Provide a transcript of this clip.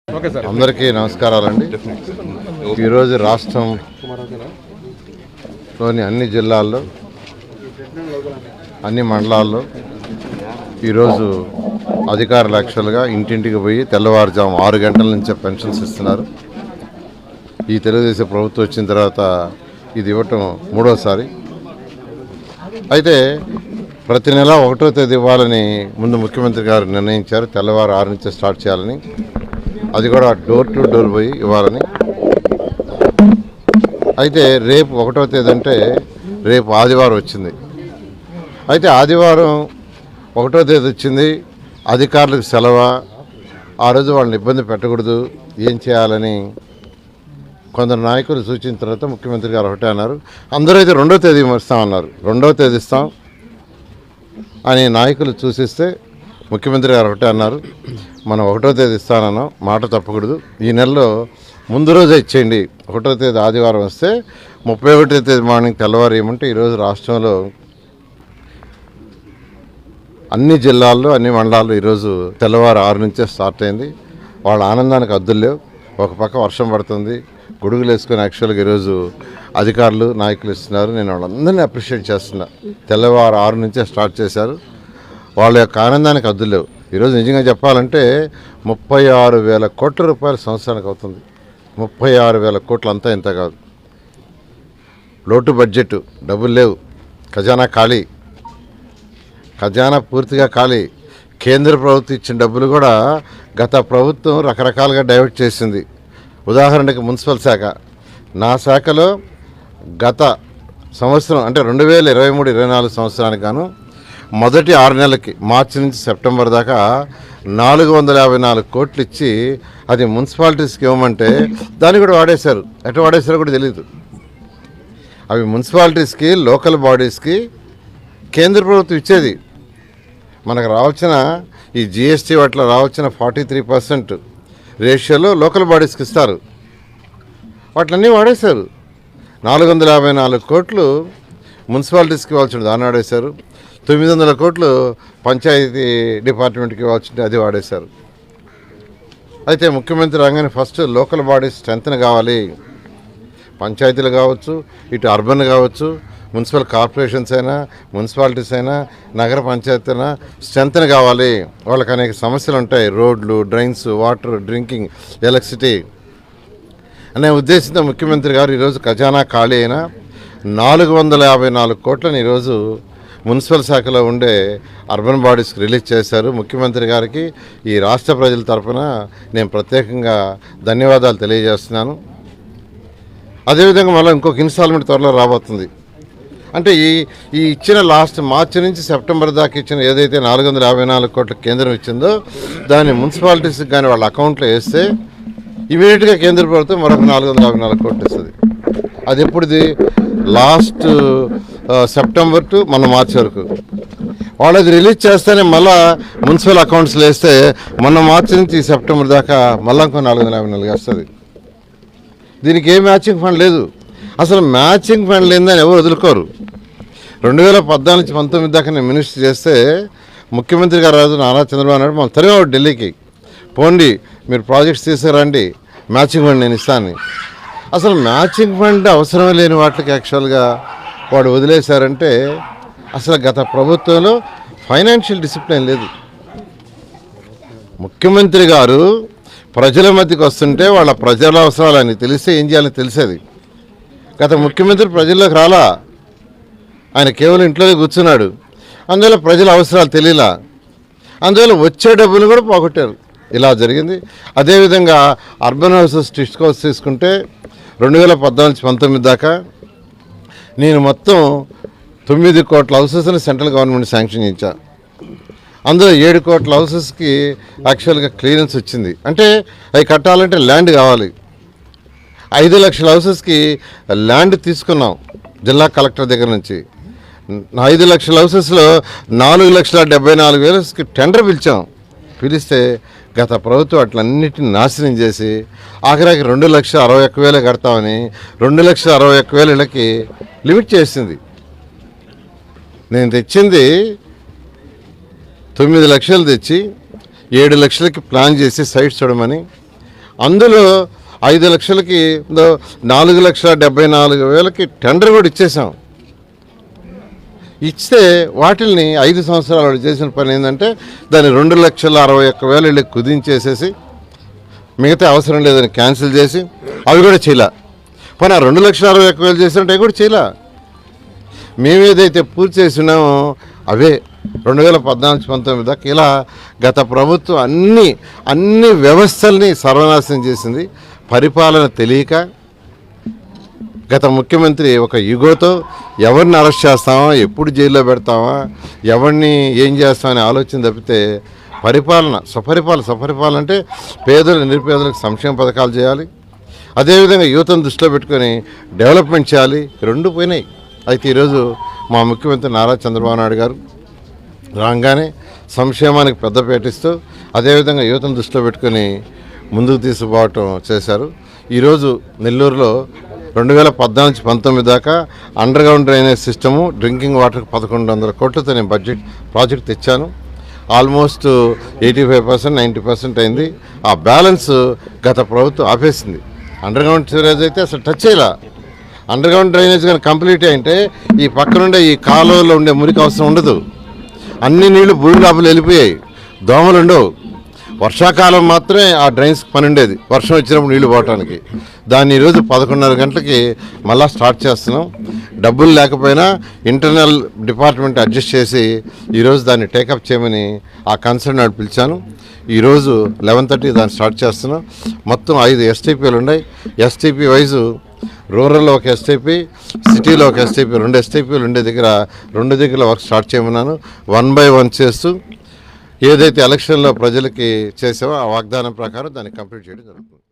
అందరికీ నమస్కారాలండి. ఈరోజు రాష్ట్రంలోని అన్ని జిల్లాల్లో అన్ని మండలాల్లో ఈరోజు అధికారులు యాక్చువల్గా ఇంటింటికి పోయి తెల్లవారుజాము 6 గంటల నుంచే పెన్షన్స్ ఇస్తున్నారు. ఈ తెలుగుదేశం ప్రభుత్వం వచ్చిన తర్వాత ఇది ఇవ్వటం మూడోసారి. అయితే ప్రతి నెల 1వ తేదీ ఇవ్వాలని ముందు ముఖ్యమంత్రి గారు నిర్ణయించారు. తెల్లవారు 6 నుంచే స్టార్ట్ చేయాలని, అది కూడా డోర్ టు డోర్ పోయి ఇవ్వాలని. అయితే రేపు 1వ తేదీ అంటే రేపు ఆదివారం వచ్చింది. అయితే ఆదివారం 1వ తేదీ వచ్చింది, అధికారులకు సెలవు. ఆ రోజు వాళ్ళని ఇబ్బంది పెట్టకూడదు, ఏం చేయాలని కొందరు నాయకులు సూచించిన తర్వాత ముఖ్యమంత్రి గారు ఒకటే అన్నారు. అందరూ అయితే 2వ తేదీ ఇస్తామన్నారు. 2వ తేదీ ఇస్తాం అని నాయకులు సూచిస్తే ముఖ్యమంత్రి గారు ఒకటే అన్నారు, మనం 1వ తేదీ ఇస్తానన్నాం, మాట తప్పకూడదు. ఈ నెలలో ముందు రోజే ఇచ్చేయండి. 1వ తేదీ ఆదివారం వస్తే 31వ తేదీ మార్నింగ్ తెల్లవారు ఏమంటే ఈరోజు రాష్ట్రంలో అన్ని జిల్లాల్లో అన్ని మండలాల్లో ఈరోజు తెల్లవారు 6 నుంచే స్టార్ట్ అయింది. వాళ్ళ ఆనందానికి అద్దులు లేవు. ఒక పక్క వర్షం పడుతుంది, గొడుగులు వేసుకొని యాక్చువల్గా ఈరోజు అధికారులు నాయకులు ఇస్తున్నారు. నేను వాళ్ళందరినీ అప్రిషియేట్ చేస్తున్నా. తెల్లవారు 6 నుంచే స్టార్ట్ చేశారు. వాళ్ళ యొక్క ఆనందానికి అద్దులు లేవు. ఈరోజు నిజంగా చెప్పాలంటే 36,000 కోట్ల రూపాయలు సంవత్సరానికి అవుతుంది. 36,000 కోట్లు అంతా ఇంత కాదు. లోటు బడ్జెట్, డబ్బులు లేవు, ఖజానా ఖాళీ, ఖజానా పూర్తిగా ఖాళీ. కేంద్ర ప్రభుత్వం ఇచ్చిన డబ్బులు కూడా గత ప్రభుత్వం రకరకాలుగా డైవర్ట్ చేసింది. ఉదాహరణకి మున్సిపల్ శాఖ, నా శాఖలో గత సంవత్సరం అంటే 2023-24 సంవత్సరానికి గాను మొదటి 6 నెలలకి మార్చి నుంచి సెప్టెంబర్ దాకా 454 కోట్లు ఇచ్చి అది మున్సిపాలిటీస్కి ఇవ్వమంటే దాన్ని కూడా వాడేశారు. ఎట్లా వాడేశారో కూడా తెలియదు. అవి మున్సిపాలిటీస్కి, లోకల్ బాడీస్కి కేంద్ర ప్రభుత్వం ఇచ్చేది. మనకు రావాల్సిన ఈ జిఎస్టీ వాటిలో రావాల్సిన 43% రేషియోలో లోకల్ బాడీస్కి ఇస్తారు. వాటిలన్నీ వాడేశారు. 454 కోట్లు మున్సిపాలిటీస్కి ఇవ్వాల్సింది దాన్ని వాడేశారు. 900 కోట్లు పంచాయతీ డిపార్ట్మెంట్కి ఇవ్వాల్సింది అది వాడేశారు. అయితే ముఖ్యమంత్రి రాగానే ఫస్ట్ లోకల్ బాడీస్ స్ట్రెంగ్త్ కావాలి. పంచాయతీలు కావచ్చు, ఇటు అర్బన్ కావచ్చు, మున్సిపల్ కార్పొరేషన్స్ అయినా, మున్సిపాలిటీస్ అయినా, నగర పంచాయతీ అయినా స్ట్రెంగ్త్ కావాలి. వాళ్ళకి అనేక సమస్యలు ఉంటాయి. రోడ్లు, డ్రైన్స్, వాటర్, డ్రింకింగ్, ఎలక్ట్రిసిటీ అనే ఉద్దేశంతో ముఖ్యమంత్రి గారు ఈరోజు ఖజానా ఖాళీ అయిన 454 కోట్లను ఈరోజు మున్సిపల్ శాఖలో ఉండే అర్బన్ బాడీస్కి రిలీజ్ చేశారు. ముఖ్యమంత్రి గారికి ఈ రాష్ట్ర ప్రజల తరఫున నేను ప్రత్యేకంగా ధన్యవాదాలు తెలియజేస్తున్నాను. అదేవిధంగా మళ్ళీ ఇంకొక ఇన్స్టాల్మెంట్ త్వరలో రాబోతుంది. అంటే ఈ ఇచ్చిన లాస్ట్ మార్చి నుంచి సెప్టెంబర్ దాకా ఇచ్చిన ఏదైతే 454 కోట్ల కేంద్రం ఇచ్చిందో దాన్ని మున్సిపాలిటీస్కి కానీ వాళ్ళ అకౌంట్లో వేస్తే ఇమీడియట్గా కేంద్ర ప్రభుత్వం మరొక 454 కోట్లు ఇస్తుంది. అది ఎప్పుడుది? లాస్ట్ సెప్టెంబర్ టు మన మార్చి వరకు. వాళ్ళది రిలీజ్ చేస్తేనే మళ్ళీ మున్సిపల్ అకౌంట్స్లో వేస్తే మొన్న మార్చి నుంచి సెప్టెంబర్ దాకా మళ్ళీ ఇంకో 454 వస్తుంది. దీనికి ఏ మ్యాచింగ్ ఫండ్ లేదు. అసలు మ్యాచింగ్ ఫండ్ లేదని ఎవరు వదులుకోరు. 2014-19 దాకా నేను మినిస్టర్ చేస్తే ముఖ్యమంత్రి గారు రాజు నారా చంద్రబాబు నాయుడు మనం తరివాడు ఢిల్లీకి, పోండి మీరు ప్రాజెక్ట్స్ తీసుకురండి, మ్యాచింగ్ ఫండ్ నేను ఇస్తాను. అసలు మ్యాచింగ్ ఫండ్ అవసరం లేని వాటికి యాక్చువల్గా వాడు వదిలేశారంటే అసలు గత ప్రభుత్వంలో ఫైనాన్షియల్ డిసిప్లిన్ లేదు. ముఖ్యమంత్రి గారు ప్రజల మధ్యకి వస్తుంటే వాళ్ళ ప్రజల అవసరాలు అని తెలిస్తే ఏం చేయాలని తెలిసేది. గత ముఖ్యమంత్రి ప్రజల్లోకి రాలా, ఆయన కేవలం ఇంట్లోనే కూర్చున్నాడు. అందువల్ల ప్రజల అవసరాలు తెలియలా, అందువల్ల వచ్చే డబ్బులు కూడా పోగొట్టారు. ఇలా జరిగింది. అదేవిధంగా అర్బన్ హౌసెస్ టిస్కోస్ తీసుకుంటే 2014-19 దాకా నేను మొత్తం 9 కోట్ల హౌసెస్ని సెంట్రల్ గవర్నమెంట్ శాంక్షన్ ఇచ్చా. అందులో 7 కోట్ల హౌసెస్కి యాక్చువల్గా క్లియరెన్స్ వచ్చింది. అంటే అవి కట్టాలంటే ల్యాండ్ కావాలి. 5 లక్షల హౌసెస్కి ల్యాండ్ తీసుకున్నాం జిల్లా కలెక్టర్ దగ్గర నుంచి. 5 లక్షల హౌసెస్లో 4,74,000కి టెండర్ పిలిస్తే గత ప్రభుత్వం అట్లన్నిటిని నాశనం చేసి ఆఖరికి 2,61,000 కడతామని 2,61,000 లిమిట్ చేసింది. నేను తెచ్చింది 9 లక్షలు తెచ్చి 7 లక్షలకి ప్లాన్ చేసి సైట్ చూడమని అందులో 5 లక్షలకి 4,74,000కి టెండర్ కూడా ఇచ్చేసాం. ఇస్తే వాటిల్ని 5 సంవత్సరాలు వాళ్ళు చేసిన పని ఏంటంటే దాన్ని 2,61,000 వీళ్ళకి కుదించేసేసి మిగతా అవసరం లేదని క్యాన్సిల్ చేసి అవి కూడా చేయలే. పని ఆ 2,61,000 చేసినట్టు అవి కూడా చేయలే. మేమేదైతే పూర్తి చేసినామో అవే 2014-19 దాకా ఇలా గత ప్రభుత్వం అన్ని వ్యవస్థల్ని సర్వనాశనం చేసింది. పరిపాలన తెలియక గత ముఖ్యమంత్రి ఒక ఈగోతో ఎవరిని అరెస్ట్ చేస్తామా, ఎప్పుడు జైల్లో పెడతామా, ఎవరిని ఏం చేస్తామని ఆలోచన తప్పితే సుపరిపాలన అంటే పేదలు నిరుపేదలకు సంక్షేమ పథకాలు చేయాలి, అదేవిధంగా యువతను దృష్టిలో పెట్టుకొని డెవలప్మెంట్ చేయాలి. రెండు పోయినాయి. అయితే ఈరోజు మా ముఖ్యమంత్రి నారా చంద్రబాబు నాయుడు గారు రాగానే సంక్షేమానికి పెద్దపీట ఇస్తూ అదేవిధంగా యువతను దృష్టిలో పెట్టుకొని ముందుకు తీసుకుపోవటం చేశారు. ఈరోజు నెల్లూరులో 2014-19 దాకా under ground drainage system, drinking వాటర్కి 1,100 కోట్లతో నేను ప్రాజెక్ట్ తెచ్చాను. ఆల్మోస్ట్ 85%, 90% అయింది. ఆ బ్యాలెన్స్ గత ప్రభుత్వం ఆపేసింది. అండర్ గ్రౌండ్ సివరేజ్ అయితే అసలు టచ్ చేయలే. అండర్ గ్రౌండ్ డ్రైనేజ్ కానీ కంప్లీట్ అయింటే ఈ పక్కనుండే ఈ కాలువలో ఉండే మురికి అవసరం ఉండదు. అన్ని నీళ్లు భూమి లోపల వెళ్ళిపోయాయి, దోమలు ఉండవు. వర్షాకాలం మాత్రమే ఆ డ్రైన్స్ పని ఉండేది, వర్షం వచ్చినప్పుడు నీళ్లు పోవటానికి. దాన్ని ఈరోజు 11:30 గంటలకి మళ్ళీ స్టార్ట్ చేస్తున్నాం. డబ్బులు లేకపోయినా ఇంటర్నల్ డిపార్ట్మెంట్ అడ్జస్ట్ చేసి ఈరోజు దాన్ని టేకప్ చేయమని ఆ కన్సర్న్ నాడు పిలిచాను. ఈరోజు 11:30 దాన్ని స్టార్ట్ చేస్తున్నాం. మొత్తం 5 ఎస్టీపీలు ఉన్నాయి. ఎస్టీపీ వైజు రూరల్లో ఒక ఎస్టీపీ, సిటీలో ఒక ఎస్టీపీ, 2 ఎస్టీపీలు ఉండే దగ్గర 2 దగ్గర వర్క్ స్టార్ట్ చేయమన్నాను. 1 by 1 చేస్తూ ఏదైతే ఎలక్షన్లో ప్రజలకి చేసామో ఆ వాగ్దానం ప్రకారం దాన్ని కంప్లీట్ చేయడం జరుగుతుంది.